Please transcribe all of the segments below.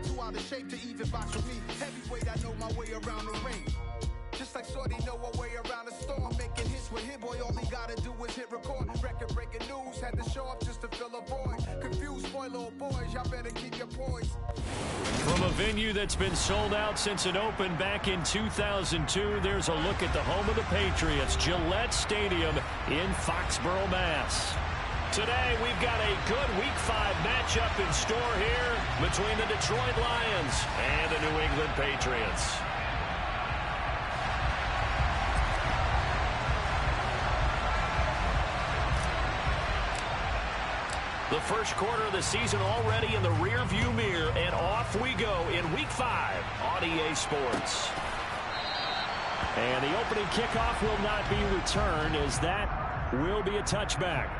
too out of shape to even box with me. Heavyweight, I know my way around the ring. Just like Shorty know her way around the storm. Making hits with Hit Boy, all he gotta do is hit record. Record-breaking news, had to show up just to fill a void. Confused boy, little boys, y'all better keep your poise. From a venue that's been sold out since it opened back in 2002, there's a look at the home of the Patriots, Gillette Stadium in Foxborough, Mass. Today, we've got a good Week 5 matchup in store here between the Detroit Lions and the New England Patriots. The first quarter of the season already in the rearview mirror, and off we go in Week 5 on EA Sports. And the opening kickoff will not be returned, as that will be a touchback.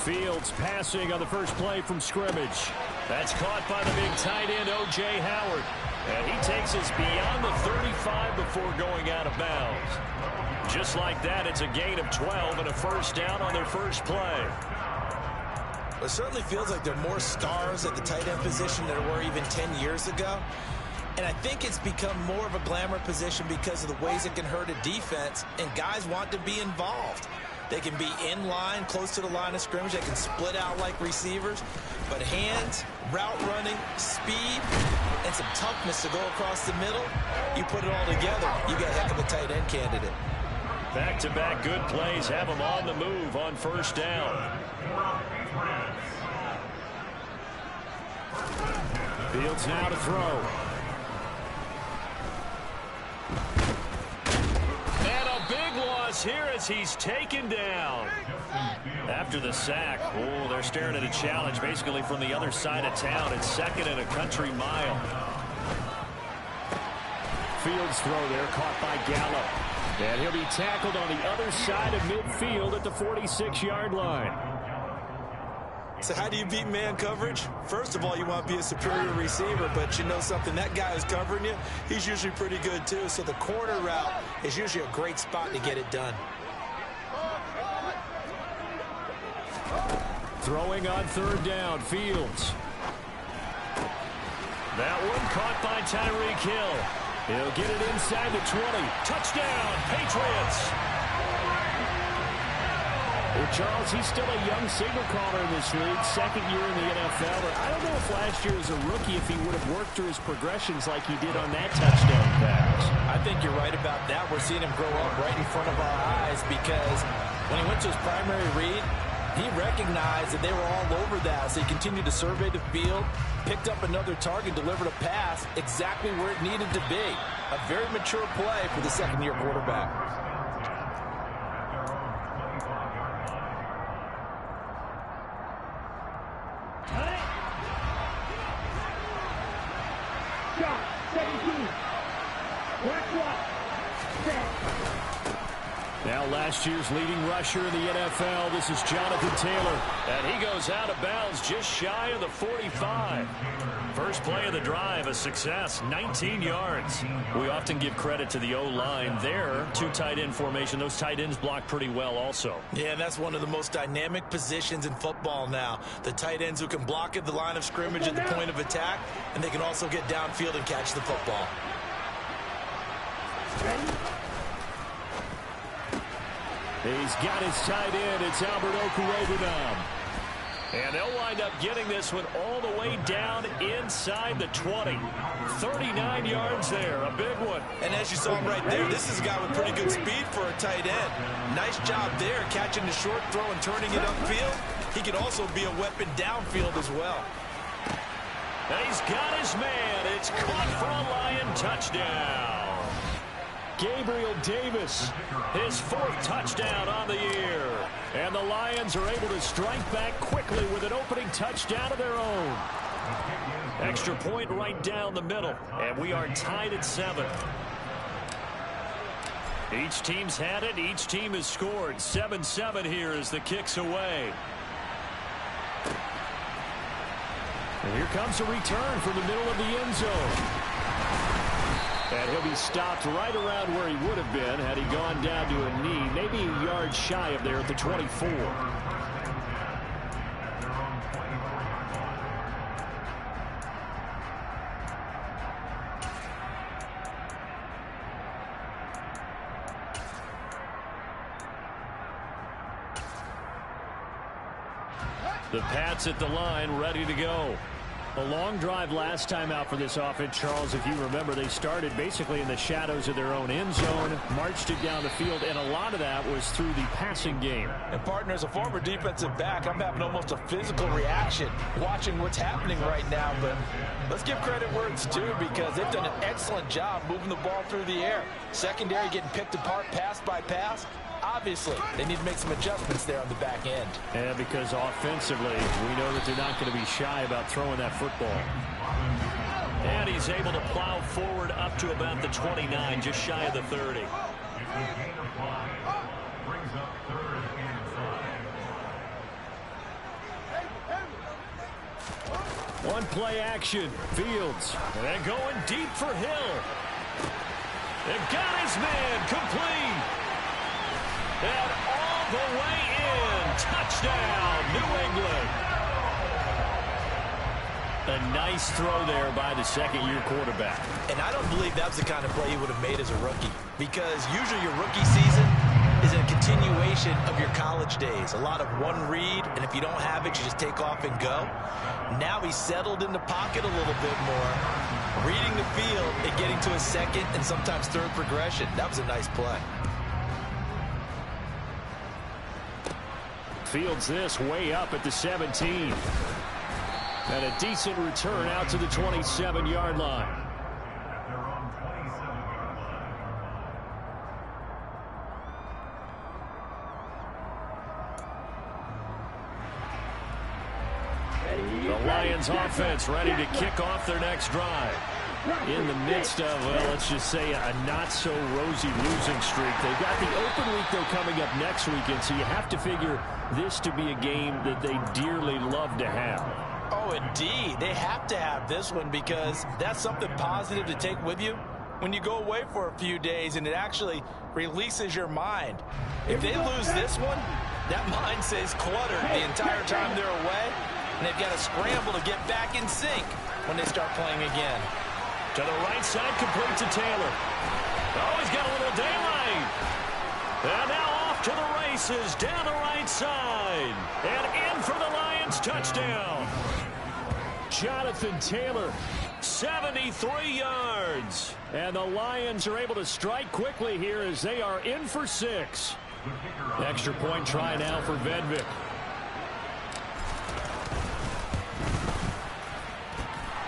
Fields passing on the first play from scrimmage. That's caught by the big tight end, O.J. Howard. And he takes us beyond the 35 before going out of bounds. Just like that, it's a gain of 12 and a first down on their first play. It certainly feels like there are more stars at the tight end position than there were even 10 years ago. And I think it's become more of a glamour position because of the ways it can hurt a defense, and guys want to be involved. They can be in line, close to the line of scrimmage. They can split out like receivers. But hands, route running, speed, and some toughness to go across the middle, you put it all together, you get a heck of a tight end candidate. Back-to-back good plays have them on the move on first down. Fields now to throw. Here as he's taken down. After the sack, oh, they're staring at a challenge basically from the other side of town. It's second and a country mile. Fields throw there, caught by Gallup. And he'll be tackled on the other side of midfield at the 46-yard line. So how do you beat man coverage? First of all, you want to be a superior receiver, but you know something, that guy who's covering you, he's usually pretty good too. So the corner route is usually a great spot to get it done. Throwing on third down, Fields. That one caught by Tyreek Hill. He'll get it inside the 20. Touchdown, Patriots! Well, Charles, he's still a young signal caller in this league, second year in the NFL. But I don't know if last year as a rookie, if he would have worked through his progressions like he did on that touchdown pass. I think you're right about that. We're seeing him grow up right in front of our eyes because when he went to his primary read, he recognized that they were all over that. So he continued to survey the field, picked up another target, delivered a pass exactly where it needed to be. A very mature play for the second-year quarterback. Now last year's leading rusher in the NFL, this is Jonathan Taylor. And he goes out of bounds just shy of the 45. First play of the drive, a success, 19 yards. We often give credit to the O-line there. Two tight end formation. Those tight ends block pretty well also. Yeah, and that's one of the most dynamic positions in football now. The tight ends who can block at the line of scrimmage at the point of attack, and they can also get downfield and catch the football. He's got his tight end. It's Albert Okwuegbunam. And they'll wind up getting this one all the way down inside the 20. 39 yards there, a big one. And as you saw right there, this is a guy with pretty good speed for a tight end. Nice job there, catching the short throw and turning it upfield. He can also be a weapon downfield as well. And he's got his man. It's caught for a Lion touchdown. Gabriel Davis, his fourth touchdown on the year. And the Lions are able to strike back quickly with an opening touchdown of their own. Extra point right down the middle, and we are tied at 7. Each team's had it. Each team has scored. 7-7 here as the kick's away. And here comes a return from the middle of the end zone. And he'll be stopped right around where he would have been had he gone down to a knee, maybe a yard shy of there at the 24. The Pats at the line, ready to go. A long drive last time out for this offense, Charles. If you remember, they started basically in the shadows of their own end zone, marched it down the field, and a lot of that was through the passing game. And, partner, as a former defensive back, I'm having almost a physical reaction watching what's happening right now. But let's give credit where it's due, because they've done an excellent job moving the ball through the air. Secondary getting picked apart pass by pass. Obviously, they need to make some adjustments there on the back end. Yeah, because offensively, we know that they're not going to be shy about throwing that football. And he's able to plow forward up to about the 29, just shy of the 30. One play action. Fields. And going deep for Hill. And got his man complete. And all the way in. Touchdown, New England. A nice throw there by the second-year quarterback. And I don't believe that was the kind of play he would have made as a rookie, because usually your rookie season is a continuation of your college days. A lot of one read, and if you don't have it, you just take off and go. Now he's settled in the pocket a little bit more, reading the field and getting to a second and sometimes third progression. That was a nice play. Fields this way up at the 17. And a decent return out to the 27-yard line. The Lions offense ready to kick off their next drive. In the midst of, well, let's just say a not-so-rosy losing streak. They've got the open week, though, coming up next weekend, so you have to figure this to be a game that they dearly love to have. Oh, indeed. They have to have this one, because that's something positive to take with you when you go away for a few days, and it actually releases your mind. If they lose this one, that mind stays cluttered the entire time they're away, and they've got to scramble to get back in sync when they start playing again. To the right side, complete to Taylor. Oh, he's got a little daylight. And now off to the races, down the right side. And in for the Lions touchdown. Jonathan Taylor, 73 yards. And the Lions are able to strike quickly here as they are in for 6. Extra point try now for Vedvik.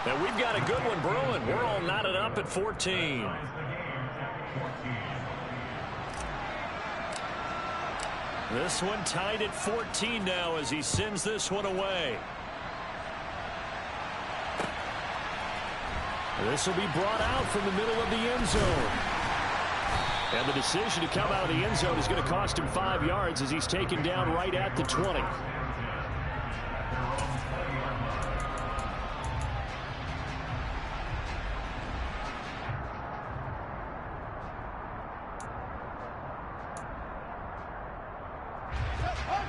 And we've got a good one brewing. We're all knotted up at 14. This one tied at 14 now as he sends this one away. This will be brought out from the middle of the end zone. And the decision to come out of the end zone is going to cost him 5 yards as he's taken down right at the 20.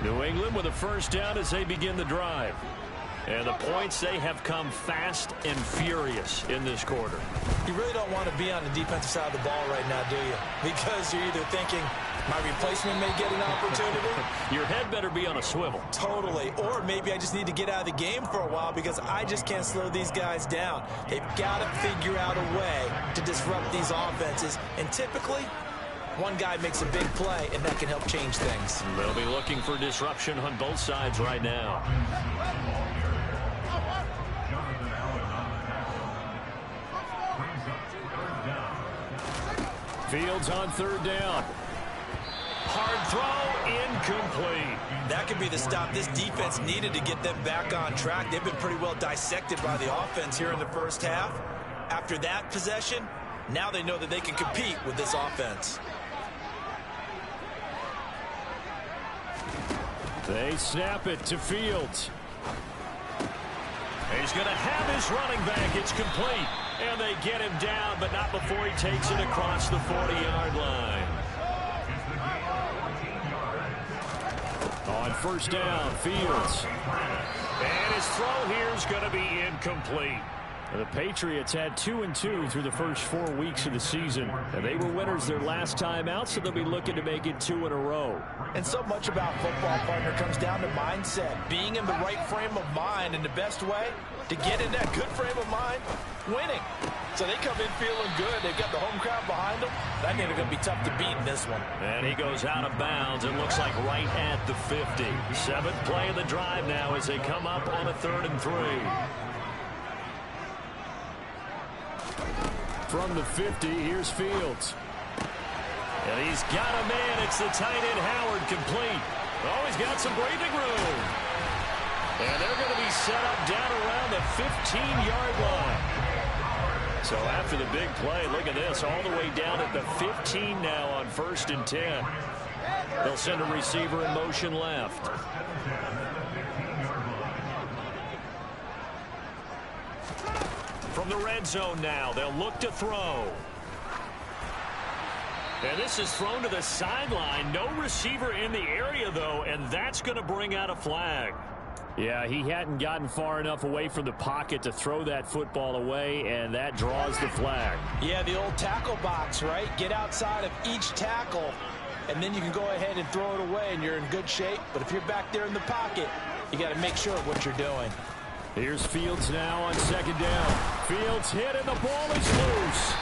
New England with a first down as they begin the drive. And the points, they have come fast and furious in this quarter. You really don't want to be on the defensive side of the ball right now, do you? Because you're either thinking, my replacement may get an opportunity. Your head better be on a swivel. Totally. Or maybe I just need to get out of the game for a while because I just can't slow these guys down. They've got to figure out a way to disrupt these offenses. And typically, one guy makes a big play, and that can help change things. They'll be looking for disruption on both sides right now. Fields on third down. Hard throw, incomplete. That could be the stop this defense needed to get them back on track. They've been pretty well dissected by the offense here in the first half. After that possession, now they know that they can compete with this offense. They snap it to Fields. He's going to have his running back. It's complete. And they get him down, but not before he takes it across the 40-yard line. On first down, Fields. And his throw here is going to be incomplete. The Patriots had 2-2 through the first 4 weeks of the season. And they were winners their last time out, so they'll be looking to make it 2 in a row. And so much about football, partner, comes down to mindset. Being in the right frame of mind, and the best way to get in that good frame of mind, winning. So they come in feeling good. They've got the home crowd behind them. I think they're going to be tough to beat in this one. And he goes out of bounds. It looks like right at the 50. 7th play of the drive now as they come up on a 3rd and 3. From the 50, here's Fields. And he's got a man. It's the tight end Howard, complete. Oh, he's got some breathing room. And they're going to be set up down around the 15-yard line. So after the big play, look at this, all the way down at the 15 now on 1st and 10. They'll send a receiver in motion left. From the red zone now, they'll look to throw. And this is thrown to the sideline. No receiver in the area, though, and that's going to bring out a flag. Yeah, he hadn't gotten far enough away from the pocket to throw that football away, and that draws the flag. Yeah, the old tackle box, right? Get outside of each tackle, and then you can go ahead and throw it away, and you're in good shape. But if you're back there in the pocket, you got to make sure of what you're doing. Here's Fields now on 2nd down. Fields hit, and the ball is loose.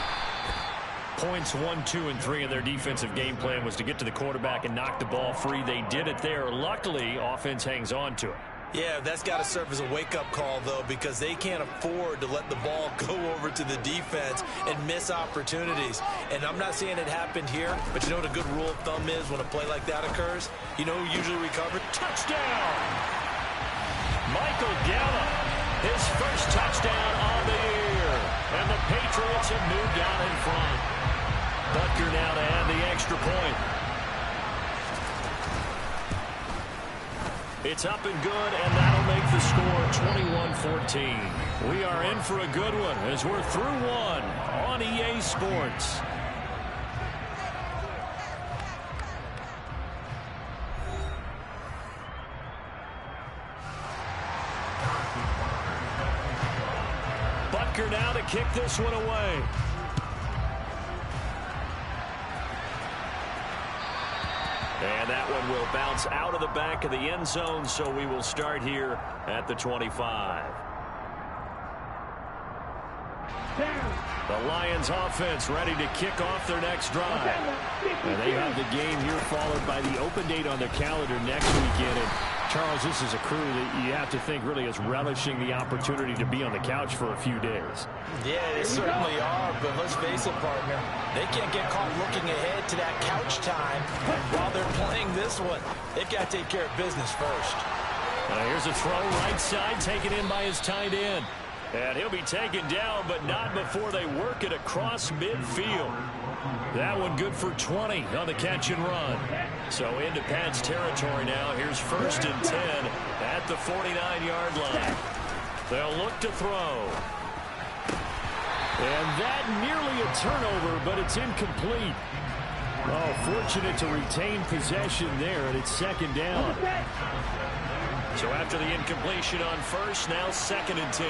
Points 1, 2, and 3 in their defensive game plan was to get to the quarterback and knock the ball free. They did it there. Luckily, offense hangs on to it. Yeah, that's got to serve as a wake-up call, though, because they can't afford to let the ball go over to the defense and miss opportunities. And I'm not saying it happened here, but you know what a good rule of thumb is when a play like that occurs? You know who usually recovers? Touchdown! Michael Gallup, his first touchdown on the year. And the Patriots have moved out in front. Butker now to add the extra point. It's up and good, and that'll make the score 21-14. We are in for a good one as we're through one on EA Sports. Butker now to kick this one away. And that one will bounce out of the back of the end zone, so we will start here at the 25. The Lions offense ready to kick off their next drive. And they have the game here followed by the open date on their calendar next weekend. And Charles, this is a crew that you have to think really is relishing the opportunity to be on the couch for a few days. Yeah, they certainly are, but let's face it, partner. They can't get caught looking ahead to that couch time while they're playing this one. They've got to take care of business first. Here's a throw right side taken in by his tight end. And he'll be taken down, but not before they work it across midfield. That one good for 20 on the catch and run. So into Pat's territory now. Here's 1st and 10 at the 49-yard line. They'll look to throw. And that nearly a turnover, but it's incomplete. Oh, fortunate to retain possession there, and it's 2nd down. So after the incompletion on 1st, now 2nd and 10.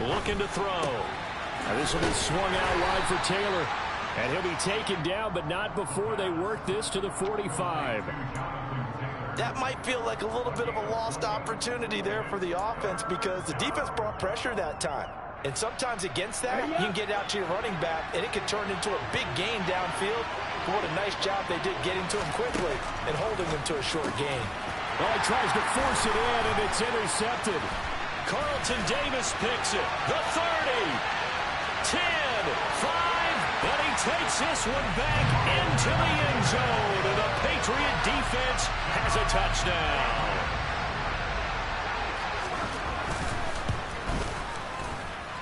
Looking to throw. Now this will be swung out wide for Taylor. And he'll be taken down, but not before they work this to the 45. That might feel like a little bit of a lost opportunity there for the offense because the defense brought pressure that time. And sometimes against that, you can get out to your running back, and it can turn into a big gain downfield. But what a nice job they did getting to him quickly and holding him to a short gain. Well, he tries to force it in, and it's intercepted. Carlton Davis picks it. The 30, 10, 5, and he takes this one back into the end zone. And the Patriot defense has a touchdown.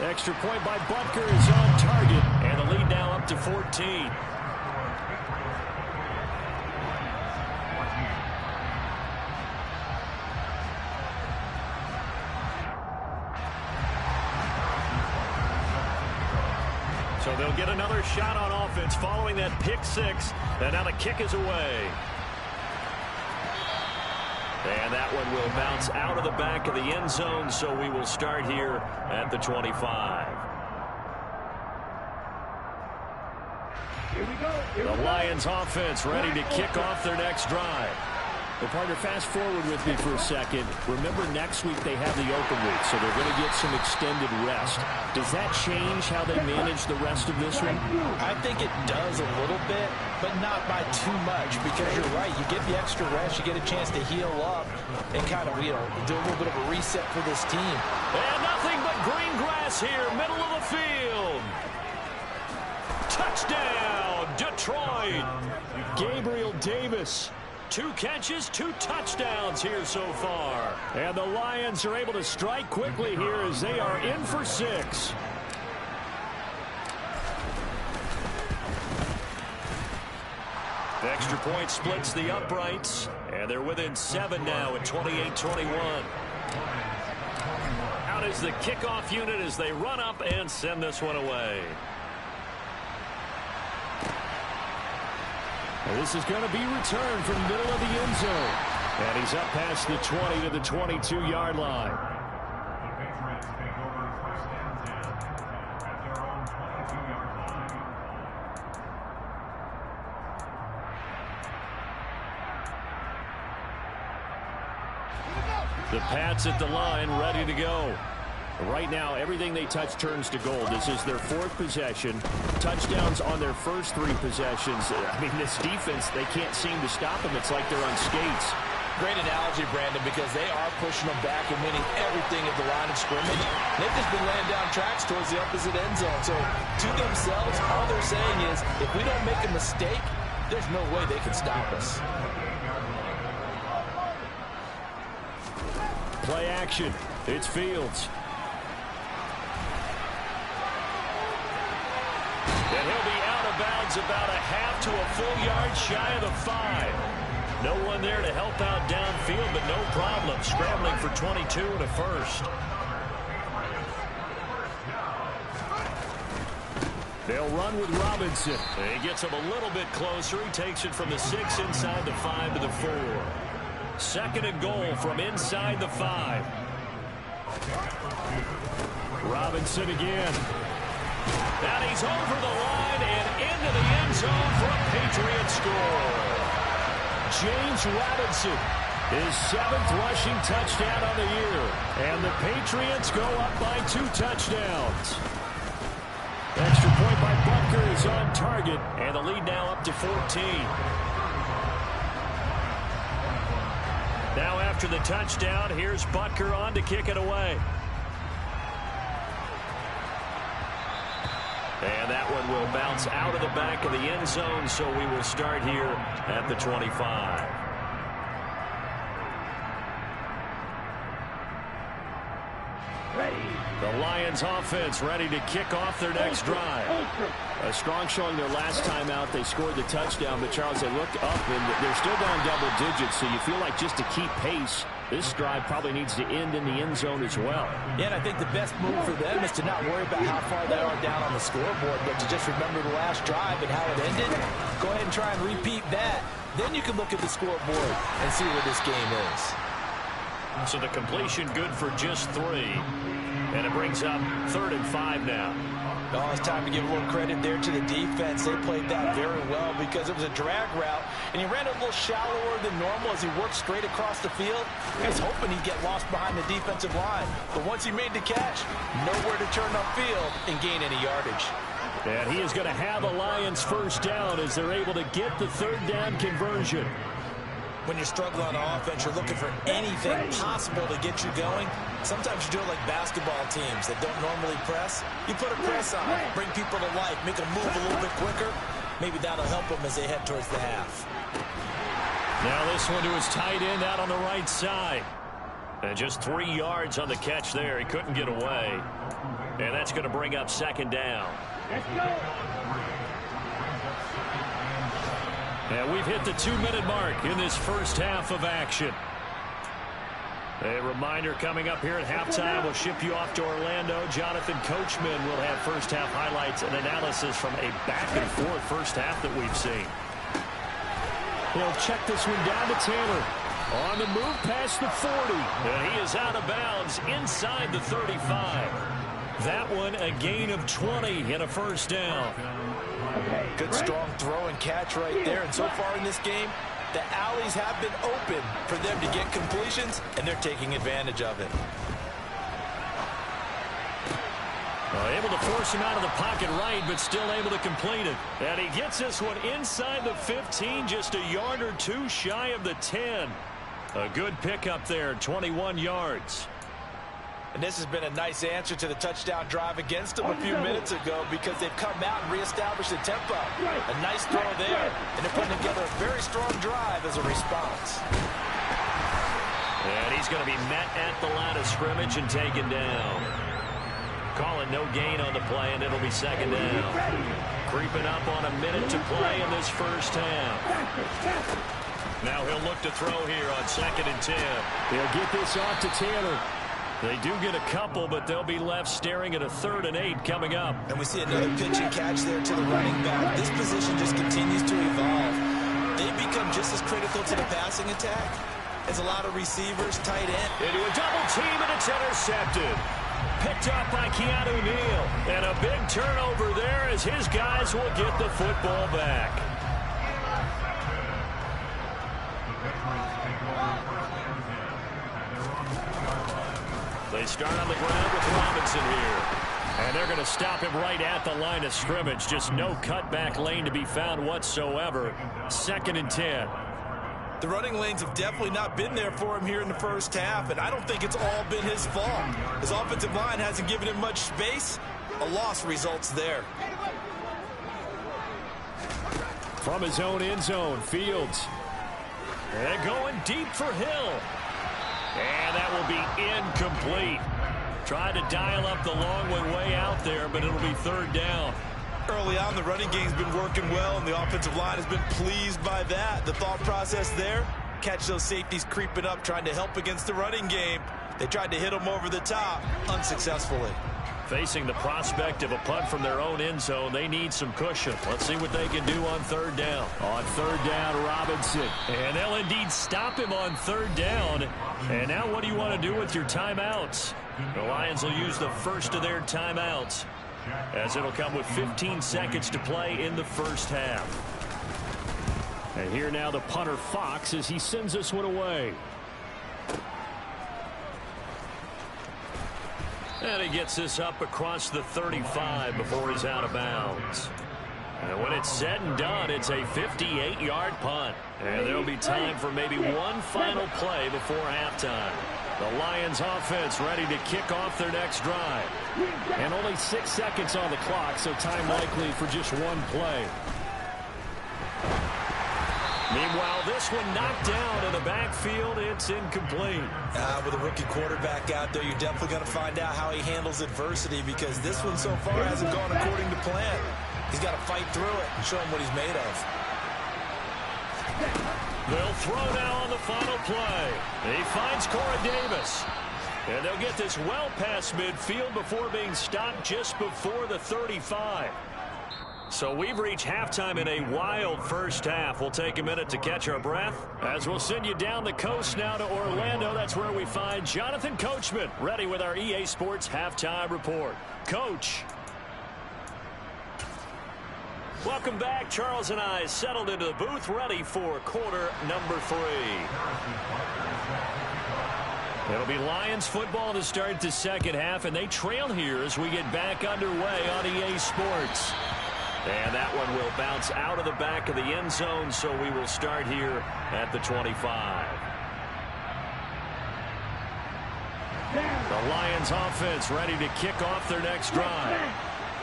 Extra point by Butker is on target, and the lead now up to 14. So they'll get another shot on offense following that pick six. And now the kick is away. And that one will bounce out of the back of the end zone, so we will start here at the 25. Here we go. The Lions offense ready to kick off their next drive. Well, partner, fast forward with me for a second. Remember, next week they have the open week, so they're going to get some extended rest. Does that change how they manage the rest of this one? I think it does a little bit, but not by too much, because you're right. You get the extra rest, you get a chance to heal up and kind of, do a little bit of a reset for this team. And nothing but green grass here, middle of the field. Touchdown, Detroit. Gabriel Davis. 2 catches, 2 touchdowns here so far. And the Lions are able to strike quickly here as they are in for 6. The extra point splits the uprights, and they're within 7 now at 28-21. Out is the kickoff unit as they run up and send this one away. Well, this is going to be returned from the middle of the end zone. And he's up past the 20 to the 22-yard line. The Patriots take over first and 10 at their own 22-yard line. The Pats at the line, ready to go. Right now, everything they touch turns to gold. This is their 4th possession. Touchdowns on their first 3 possessions. I mean, this defense, they can't seem to stop them. It's like they're on skates. Great analogy, Brandon, because they are pushing them back and winning everything at the line of scrimmage. They've just been laying down tracks towards the opposite end zone. So, to themselves, all they're saying is, if we don't make a mistake, there's no way they can stop us. Play action. It's Fields. And he'll be out of bounds about a half to a full yard shy of the 5. No one there to help out downfield, but no problem. Scrambling for 22 and a first. They'll run with Robinson. He gets him a little bit closer. He takes it from the 6 inside the 5 to the 4. 2nd and goal from inside the 5. Robinson again. And he's over the line and into the end zone for a Patriot score. James Robinson, his 7th rushing touchdown on the year. And the Patriots go up by 2 touchdowns. Extra point by Butker is on target, and the lead now up to 14. Now after the touchdown, here's Butker on to kick it away. And that one will bounce out of the back of the end zone, so we will start here at the 25. The Lions offense ready to kick off their next drive. A strong showing their last time out. They scored the touchdown, but Charles, they look up and they're still down double digits, so you feel like just to keep pace, this drive probably needs to end in the end zone as well. Yeah, and I think the best move for them is to not worry about how far they are down on the scoreboard, but to just remember the last drive and how it ended. Go ahead and try and repeat that. Then you can look at the scoreboard and see where this game is. So the completion good for just 3. And it brings up 3rd and 5 now. Oh, it's time to give a little credit there to the defense. They played that very well because it was a drag route, and he ran a little shallower than normal as he worked straight across the field. He was hoping he'd get lost behind the defensive line. But once he made the catch, nowhere to turn upfield and gain any yardage. And he is going to have a Lions first down as they're able to get the 3rd down conversion. When you're struggling on offense, you're looking for anything possible to get you going. Sometimes you do it like basketball teams that don't normally press. You put a press on, bring people to life, make them move a little bit quicker. Maybe that'll help them as they head towards the half. Now this one to his tight end out on the right side. And just 3 yards on the catch there. He couldn't get away. And that's going to bring up 2nd down. Let's go. And we've hit the 2-minute mark in this first half of action. A reminder coming up here at halftime. We'll ship you off to Orlando. Jonathan Coachman will have first half highlights and analysis from a back-and-forth first half that we've seen. He'll check this one down to Taylor. On the move past the 40. And he is out of bounds inside the 35. That one a gain of 20 and a first down. Good strong throw and catch right there. And so far in this game, the alleys have been open for them to get completions, and they're taking advantage of it. Able to force him out of the pocket right, but still able to complete it. And he gets this one inside the 15, just a yard or two shy of the 10. A good pickup there, 21 yards. And this has been a nice answer to the touchdown drive against them a few minutes ago because they've come out and reestablished the tempo. A nice throw there, and they're putting together a very strong drive as a response. And he's going to be met at the line of scrimmage and taken down. Calling no gain on the play, and it'll be second down. Creeping up on a minute to play in this first half. Now he'll look to throw here on 2nd and 10. They'll get this off to Taylor. They do get a couple, but they'll be left staring at a 3rd and 8 coming up. And we see another pitch and catch there to the running back. This position just continues to evolve. They become just as critical to the passing attack as a lot of receivers, tight end. Into a double team, and it's intercepted. Picked up by Keanu Neal. And a big turnover there as his guys will get the football back. They start on the ground with Robinson here. And they're going to stop him right at the line of scrimmage. Just no cutback lane to be found whatsoever. 2nd and 10. The running lanes have definitely not been there for him here in the first half, and I don't think it's all been his fault. His offensive line hasn't given him much space. A loss results there. From his own end zone, Fields. And going deep for Hill. And that will be incomplete. Tried to dial up the long one way out there, but it'll be 3rd down. Early on, the running game's been working well, and the offensive line has been pleased by that. The thought process there, catch those safeties creeping up, trying to help against the running game. They tried to hit them over the top, unsuccessfully. Facing the prospect of a punt from their own end zone, they need some cushion. Let's see what they can do on 3rd down. On 3rd down, Robinson. And they'll indeed stop him on 3rd down. And now what do you want to do with your timeouts? The Lions will use the first of their timeouts, as it'll come with 15 seconds to play in the first half. And here now the punter Fox as he sends this one away. And he gets this up across the 35 before he's out of bounds. And when it's said and done, it's a 58-yard punt. And there'll be time for maybe one final play before halftime. The Lions offense ready to kick off their next drive. And only 6 seconds on the clock, so time likely for just one play. Meanwhile, this one knocked down in the backfield. It's incomplete. With a rookie quarterback out there, you're definitely going to find out how he handles adversity, because this one so far hasn't gone according to plan. He's got to fight through it and show him what he's made of. They'll throw now on the final play. He finds Corey Davis. And they'll get this well past midfield before being stopped just before the 35. So we've reached halftime in a wild first half. We'll take a minute to catch our breath as we'll send you down the coast now to Orlando. That's where we find Jonathan Coachman ready with our EA Sports halftime report. Coach. Welcome back. Charles and I settled into the booth ready for quarter number 3. It'll be Lions football to start the second half, and they trail here as we get back underway on EA Sports. And that one will bounce out of the back of the end zone, so we will start here at the 25. The Lions offense ready to kick off their next drive.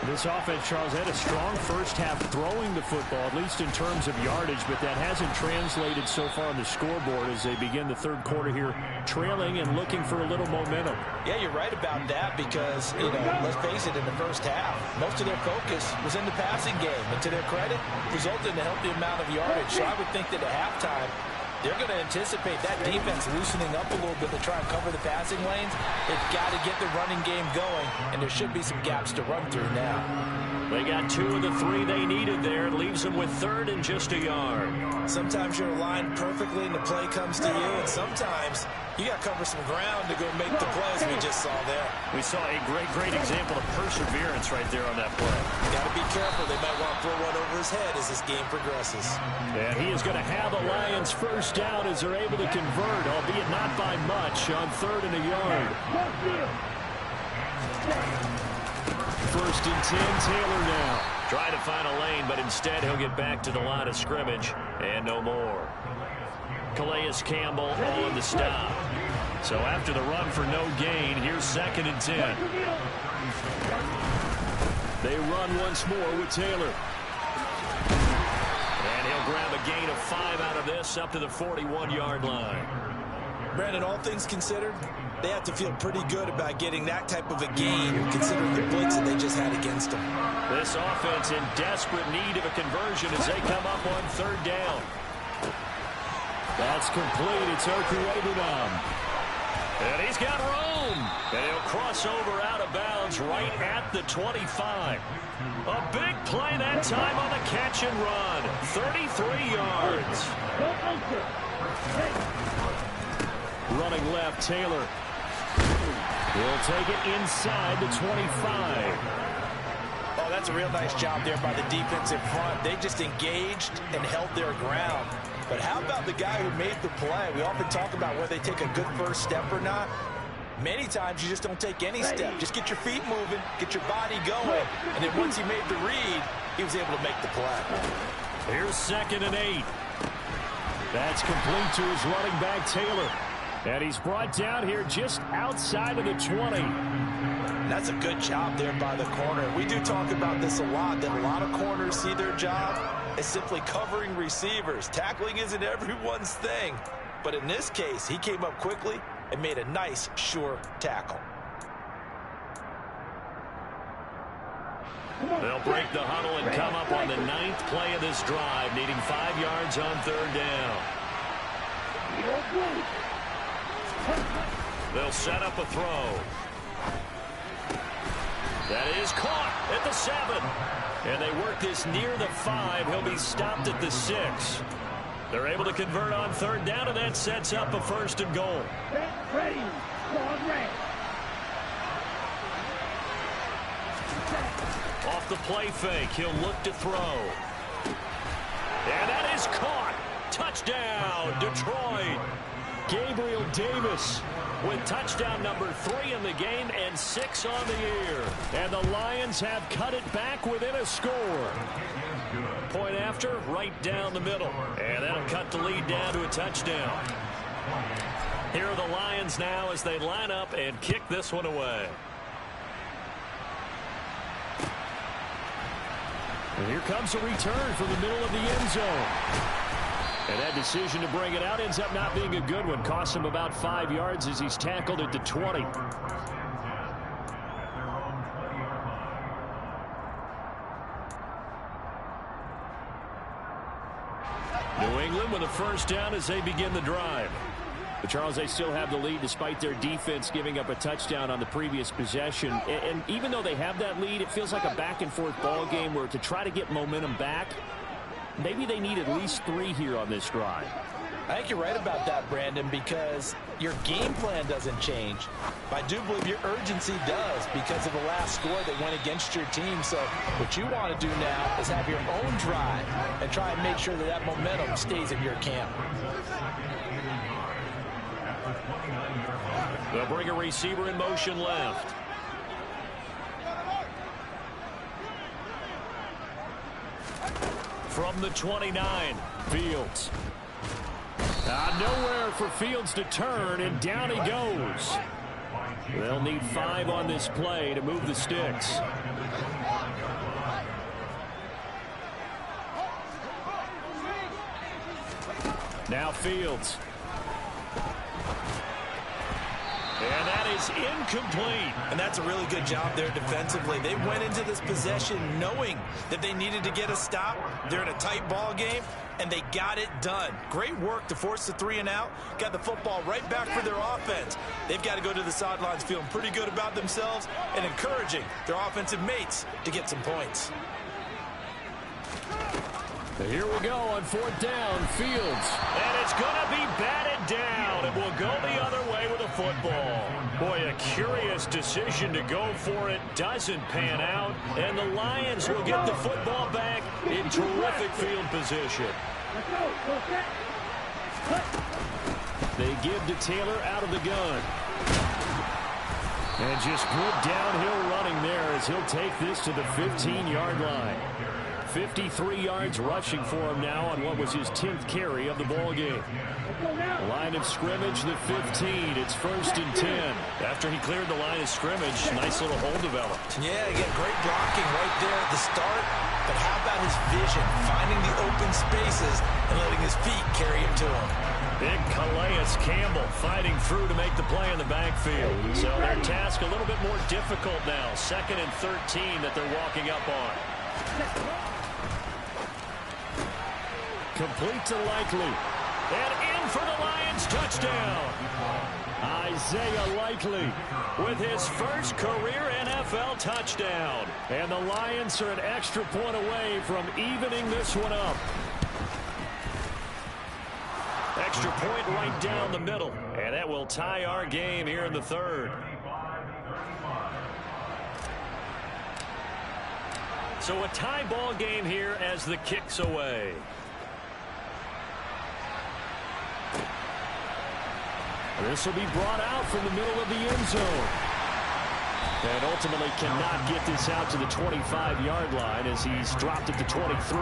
This offense, Charles, had a strong first half throwing the football, at least in terms of yardage, but that hasn't translated so far on the scoreboard as they begin the third quarter here, trailing and looking for a little momentum. Yeah, you're right about that because, let's face it, in the first half, most of their focus was in the passing game. And to their credit, resulted in a healthy amount of yardage. So I would think that at halftime, They're going to anticipate that defense loosening up a little bit to try and cover the passing lanes. They've got to get the running game going, and there should be some gaps to run through now. They got 2 of the 3 they needed there. It leaves them with 3rd and just a yard. Sometimes you're aligned perfectly and the play comes to you, and sometimes you got to cover some ground to go make the plays we just saw there. We saw a great example of perseverance right there on that play. Got to be careful. They might want to throw one over his head as this game progresses. And he is going to have the Lions first down as they're able to convert, albeit not by much, on 3rd and a yard. 1st and 10, Taylor now. Trying to find a lane, but instead he'll get back to the line of scrimmage and no more. Calais Campbell on the stop. So after the run for no gain, here's 2nd and 10. They run once more with Taylor. And he'll grab a gain of 5 out of this up to the 41-yard line. Brandon, all things considered, they have to feel pretty good about getting that type of a gain considering the blitz that they just had against them. This offense in desperate need of a conversion as they come up on 3rd down. That's complete. It's Okuwebunam. And he's got room. And he'll cross over out of bounds right at the 25. A big play that time on the catch and run. 33 yards. Running left, Taylor. He'll take it inside the 25. Oh, that's a real nice job there by the defense in front. They just engaged and held their ground. But how about the guy who made the play? We often talk about whether they take a good first step or not. Many times you just don't take any step. Just get your feet moving, get your body going. And then once he made the read, he was able to make the play. Here's 2nd and 8. That's complete to his running back, Taylor. And he's brought down here just outside of the 20. That's a good job there by the corner. We do talk about this a lot, that a lot of corners see their job as simply covering receivers. Tackling isn't everyone's thing. But in this case, he came up quickly and made a nice, sure tackle. They'll break the huddle and come up on the 9th play of this drive, needing 5 yards on 3rd down. They'll set up a throw. That is caught at the 7. And they work this near the 5. He'll be stopped at the 6. They're able to convert on 3rd down, and that sets up a 1st and goal. Ready. Off the play fake, he'll look to throw. And that is caught. Touchdown, Detroit. Gabriel Davis with touchdown number 3 in the game and 6 on the year. And the Lions have cut it back within a score. Point after, right down the middle. And that'll cut the lead down to a touchdown. Here are the Lions now as they line up and kick this one away. And here comes a return from the middle of the end zone. And that decision to bring it out ends up not being a good one. Costs him about 5 yards as he's tackled at the 20. New England with a 1st down as they begin the drive. But Charles, they still have the lead despite their defense giving up a touchdown on the previous possession. And even though they have that lead, it feels like a back-and-forth ball game where to try to get momentum back, maybe they need at least 3 here on this drive. I think you're right about that, Brandon, because your game plan doesn't change. I do believe your urgency does because of the last score that went against your team. So what you want to do now is have your own drive and try and make sure that that momentum stays in your camp. They'll bring a receiver in motion left. From the 29, Fields. Nowhere for Fields to turn, and down he goes. They'll need 5 on this play to move the sticks. Now Fields. And that is incomplete. And that's a really good job there defensively. They went into this possession knowing that they needed to get a stop. They're in a tight ball game. and they got it done. Great work to force the 3 and out, got the football right back for their offense. They've got to go to the sidelines feeling pretty good about themselves and encouraging their offensive mates to get some points. Here we go on 4th down, Fields. And it's going to be batted down. It will go the other way with a football. Boy, a curious decision to go for it. Doesn't pan out. And the Lions will get the football back in terrific field position. They give to Taylor out of the gun. And just good downhill running there as he'll take this to the 15-yard line. 53 yards rushing for him now on what was his 10th carry of the ball game. Line of scrimmage, the 15. It's 1st and 10. After he cleared the line of scrimmage, nice little hole developed. Yeah, again, great blocking right there at the start. But how about his vision, finding the open spaces and letting his feet carry him to him. Big Calais Campbell fighting through to make the play in the backfield. So their task a little bit more difficult now. 2nd and 13 that they're walking up on. Complete to Likely. And in for the Lions touchdown. Isaiah Likely With his first career NFL touchdown. And the Lions are an extra point away from evening this one up. Extra point right down the middle. And that will tie our game here in the 3rd. So a tie ball game here as the kick's away. This will be brought out from the middle of the end zone. And ultimately cannot get this out to the 25-yard line as he's dropped at the 23.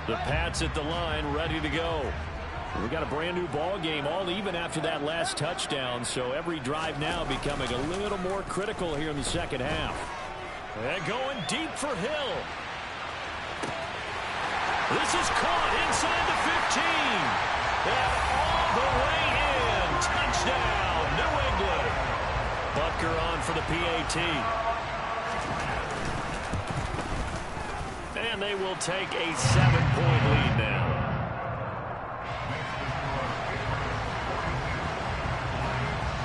The Pats at the line, ready to go. We got a brand new ball game, all even after that last touchdown, so every drive now becoming a little more critical here in the second half. And going deep for Hill. This is caught inside the 15. And all the way in. Touchdown, New England. Butker on for the PAT. And they will take a 7-point lead now.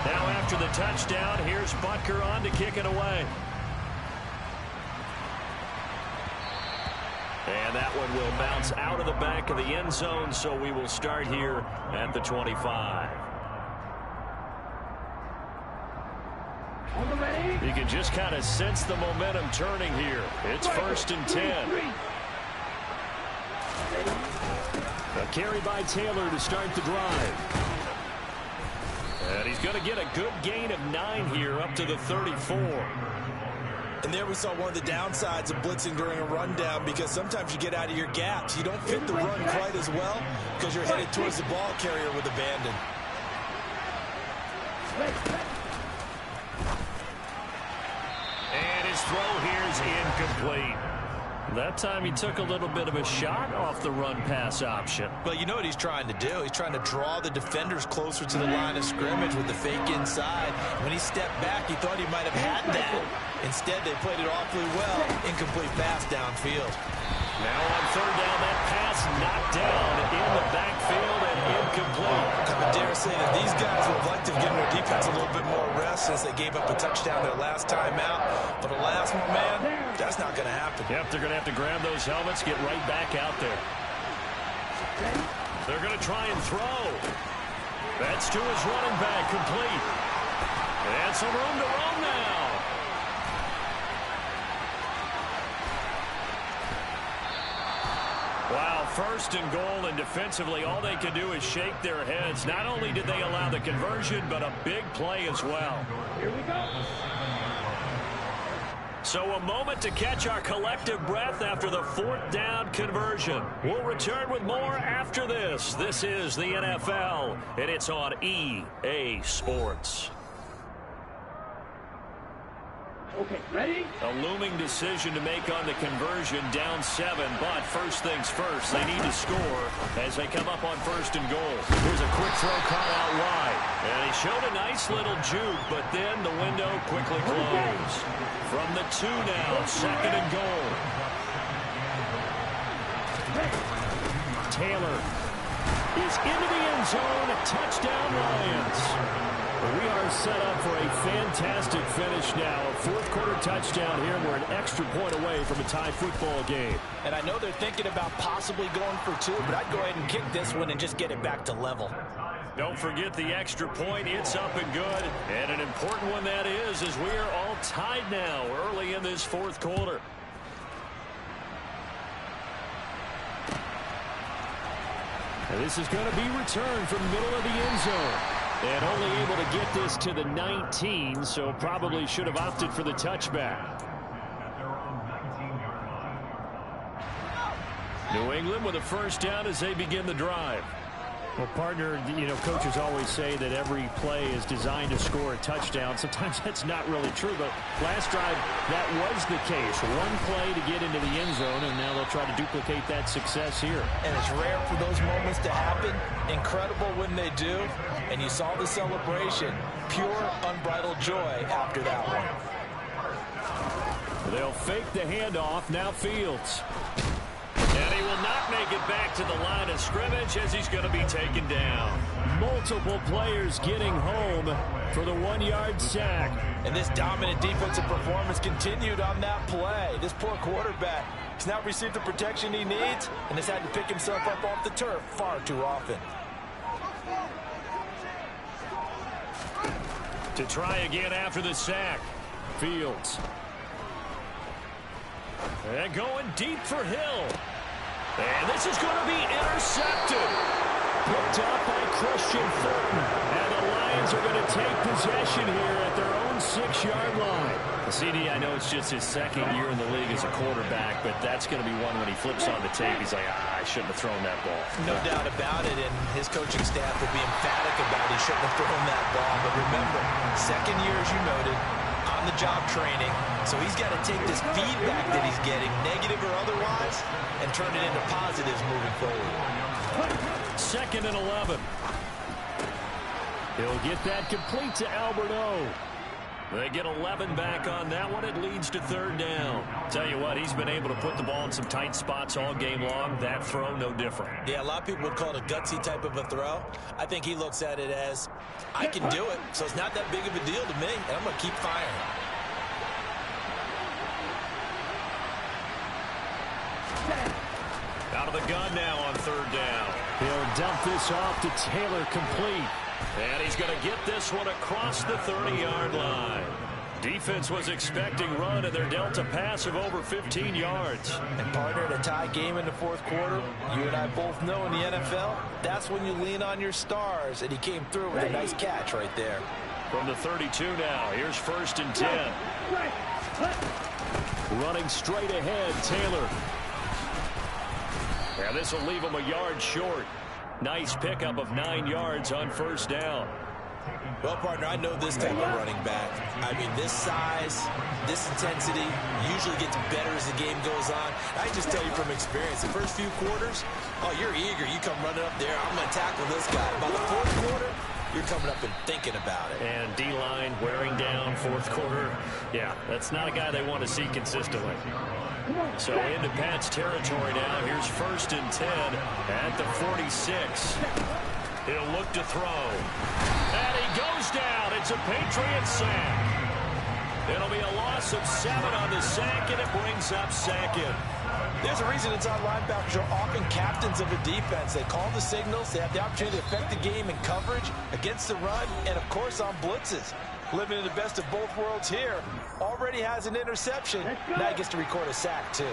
Now after the touchdown, here's Butker on to kick it away. And that one will bounce out of the back of the end zone, so we will start here at the 25. You can just kind of sense the momentum turning here. It's 1st and 10. A carry by Taylor to start the drive. And he's going to get a good gain of 9 here up to the 34. And there we saw one of the downsides of blitzing during a rundown, because sometimes you get out of your gaps. You don't fit the run quite as well because you're headed towards the ball carrier with abandon. And his throw here is incomplete. That time he took a little bit of a shot off the run-pass option. But you know what he's trying to do? He's trying to draw the defenders closer to the line of scrimmage with the fake inside. When he stepped back, he thought he might have had that. Instead, they played it awfully well. Incomplete pass downfield. Now on 3rd down, that pass knocked down in the backfield and incomplete. I would dare say that these guys would have liked to have given their defense a little bit more rest since they gave up a touchdown their last time out. But the last one, man, that's not going to happen. Yep, they're going to have to grab those helmets, get right back out there. They're going to try and throw. That's to his running back, complete. And some room to roam now. Wow, 1st and goal, and defensively all they can do is shake their heads. Not only did they allow the conversion, but a big play as well. Here we go. So a moment to catch our collective breath after the 4th down conversion. We'll return with more after this. This is the NFL, and it's on EA Sports. A looming decision to make on the conversion, down 7, but first things first, they need to score as they come up on 1st and goal. Here's a quick throw caught out wide. And he showed a nice little juke, but then the window quickly closed. From the 2 now, 2nd and goal. Taylor is into the end zone. Touchdown, Lions. We are set up for a fantastic finish now. A 4th quarter touchdown here. We're an extra point away from a tie football game. And I know they're thinking about possibly going for 2, but I'd go ahead and kick this one and just get it back to level. Don't forget the extra point. It's up and good. And an important one that is, as we are all tied now early in this 4th quarter. And this is going to be returned from the middle of the end zone. And only able to get this to the 19, so probably should have opted for the touchback. New England with a first down as they begin the drive. Well, partner, coaches always say that every play is designed to score a touchdown. Sometimes that's not really true, but last drive, that was the case. One play to get into the end zone, and now they'll try to duplicate that success here. And it's rare for those moments to happen. Incredible when they do. And you saw the celebration. Pure, unbridled joy after that one. They'll fake the handoff. Now Fields. And he will not make it back to the line of scrimmage as he's going to be taken down. Multiple players getting home for the 1-yard sack. And this dominant defensive performance continued on that play. This poor quarterback has not received the protection he needs and has had to pick himself up off the turf far too often. To try again after the sack. Fields. And going deep for Hill. And this is going to be intercepted. Picked up by Christian Fulton. And the Lions are going to take possession here at their own 6-yard line. CD, I know it's just his 2nd year in the league as a quarterback, but that's going to be one when he flips on the tape. He's like, I shouldn't have thrown that ball. No doubt about it, and his coaching staff will be emphatic about he shouldn't have thrown that ball. But remember, 2nd year, as you noted, on-the-job training, so he's got to take this feedback that he's getting, negative or otherwise, and turn it into positives moving forward. 2nd and 11. He'll get that complete to Albert O. They get 11 back on that one. It leads to 3rd down. Tell you what, he's been able to put the ball in some tight spots all game long. That throw, no different. Yeah, a lot of people would call it a gutsy type of a throw. I think he looks at it as, I can do it, so it's not that big of a deal to me, and I'm going to keep firing. Out of the gun now on 3rd down. He'll dump this off to Taylor, complete. And he's going to get this one across the 30-yard line. Defense was expecting run, and they're dealt a pass of over 15 yards. And partner, in a tie game in the 4th quarter, you and I both know in the NFL, that's when you lean on your stars, and he came through with a nice catch right there. From the 32 now, here's 1st and 10. Running straight ahead, Taylor. Yeah, this will leave him a yard short. Nice pickup of 9 yards on 1st down. Well, partner, I know this type of running back. I mean, this size, this intensity usually gets better as the game goes on. I just tell you from experience, the first few quarters, oh, you're eager. You come running up there. I'm going to tackle this guy. By the 4th quarter, you're coming up and thinking about it. And D-line wearing down 4th quarter. Yeah, that's not a guy they want to see consistently. So into Pat's territory now. Here's 1st and 10 at the 46. He'll look to throw. And he goes down. It's a Patriot sack. It'll be a loss of 7 on the sack, and it brings up 2nd. There's a reason inside linebackers are often captains of a defense. They call the signals. They have the opportunity to affect the game in coverage, against the run, and, of course, on blitzes. Living in the best of both worlds here. Already has an interception. Now he gets to record a sack, too.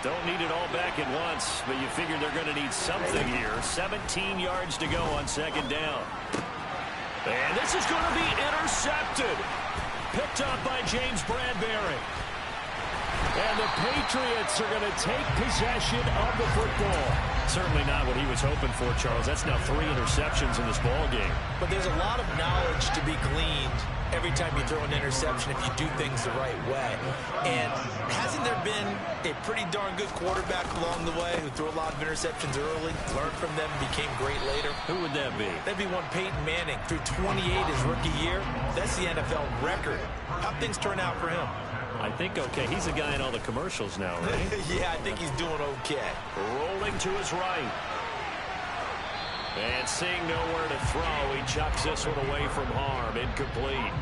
Don't need it all back at once, but you figure they're going to need something here. 17 yards to go on 2nd down. And this is going to be intercepted. Picked up by James Bradbury. And the Patriots are going to take possession of the football. Certainly not what he was hoping for, Charles. That's now 3 interceptions in this ball game. But there's a lot of knowledge to be gleaned every time you throw an interception if you do things the right way. And hasn't there been a pretty darn good quarterback along the way who threw a lot of interceptions early, learned from them, became great later? Who would that be? That'd be one Peyton Manning. Threw 28 his rookie year. That's the NFL record. How'd things turn out for him? I think okay. He's a guy in all the commercials now, right? Yeah, I think he's doing okay. Rolling to his right. And seeing nowhere to throw, he chucks this one away from harm. Incomplete.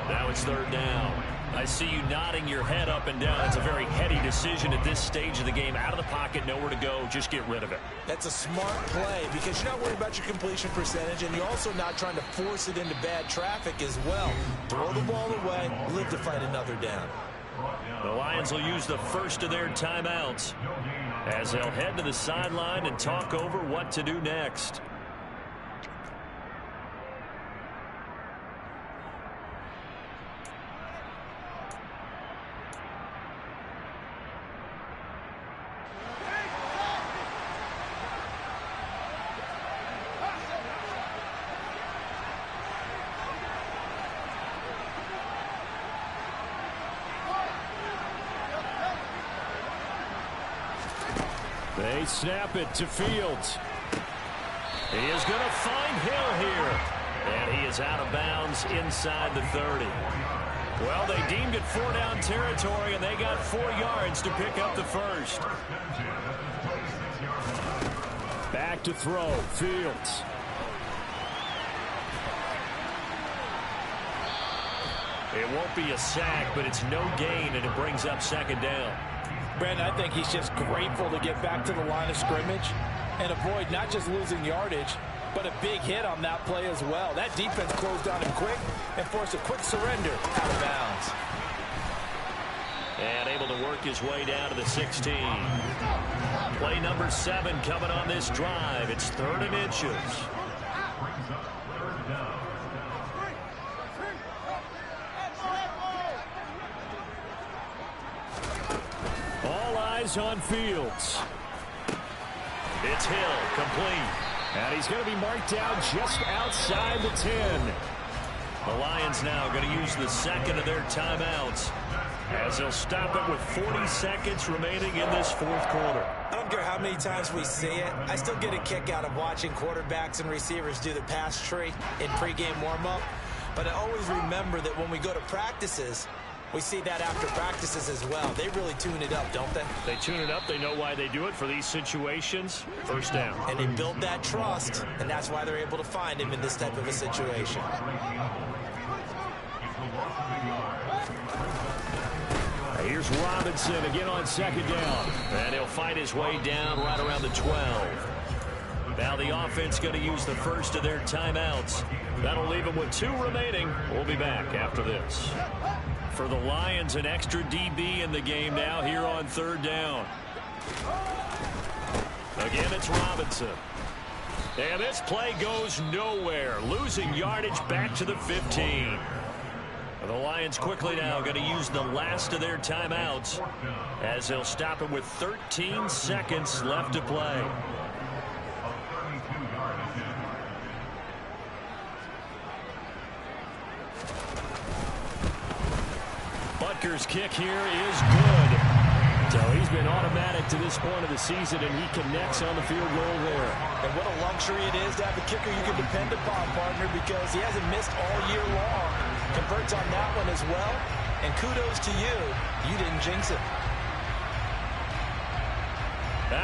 Now it's 3rd down. I see you nodding your head up and down. It's a very heady decision at this stage of the game. Out of the pocket, nowhere to go. Just get rid of it. That's a smart play because you're not worried about your completion percentage, and you're also not trying to force it into bad traffic as well. Throw the ball away, live to fight another down. The Lions will use the first of their timeouts as they'll head to the sideline and talk over what to do next. They snap it to Fields. He is going to find Hill here. And he is out of bounds inside the 30. Well, they deemed it 4-down territory, and they got 4 yards to pick up the first. Back to throw, Fields. It won't be a sack, but it's no gain, and it brings up 2nd down. Brandon, I think he's just grateful to get back to the line of scrimmage and avoid not just losing yardage, but a big hit on that play as well. That defense closed on him quick and forced a quick surrender out of bounds. And able to work his way down to the 16. Play number 7 coming on this drive. It's 3rd and inches. On Fields. It's Hill, complete. And he's going to be marked down just outside the 10. The Lions now going to use the 2nd of their timeouts as they'll stop it with 40 seconds remaining in this 4th quarter. I don't care how many times we see it. I still get a kick out of watching quarterbacks and receivers do the pass tree in pregame warm-up. But I always remember that when we go to practices, we see that after practices as well. They really tune it up, don't they? They tune it up. They know why they do it for these situations. 1st down. And they build that trust, and that's why they're able to find him in this type of a situation. Here's Robinson again on 2nd down. And he'll fight his way down right around the 12. Now the offense going to use the first of their timeouts. That'll leave them with 2 remaining. We'll be back after this. For the Lions, an extra DB in the game now here on 3rd down. Again, it's Robinson. And this play goes nowhere. Losing yardage back to the 15. The Lions quickly now going to use the last of their timeouts as they'll stop it with 13 seconds left to play. Butker's kick here is good. So he's been automatic to this point of the season, and he connects on the field goal there. And what a luxury it is to have a kicker you can depend upon, partner, because he hasn't missed all year long. Converts on that one as well. And kudos to you. You didn't jinx it.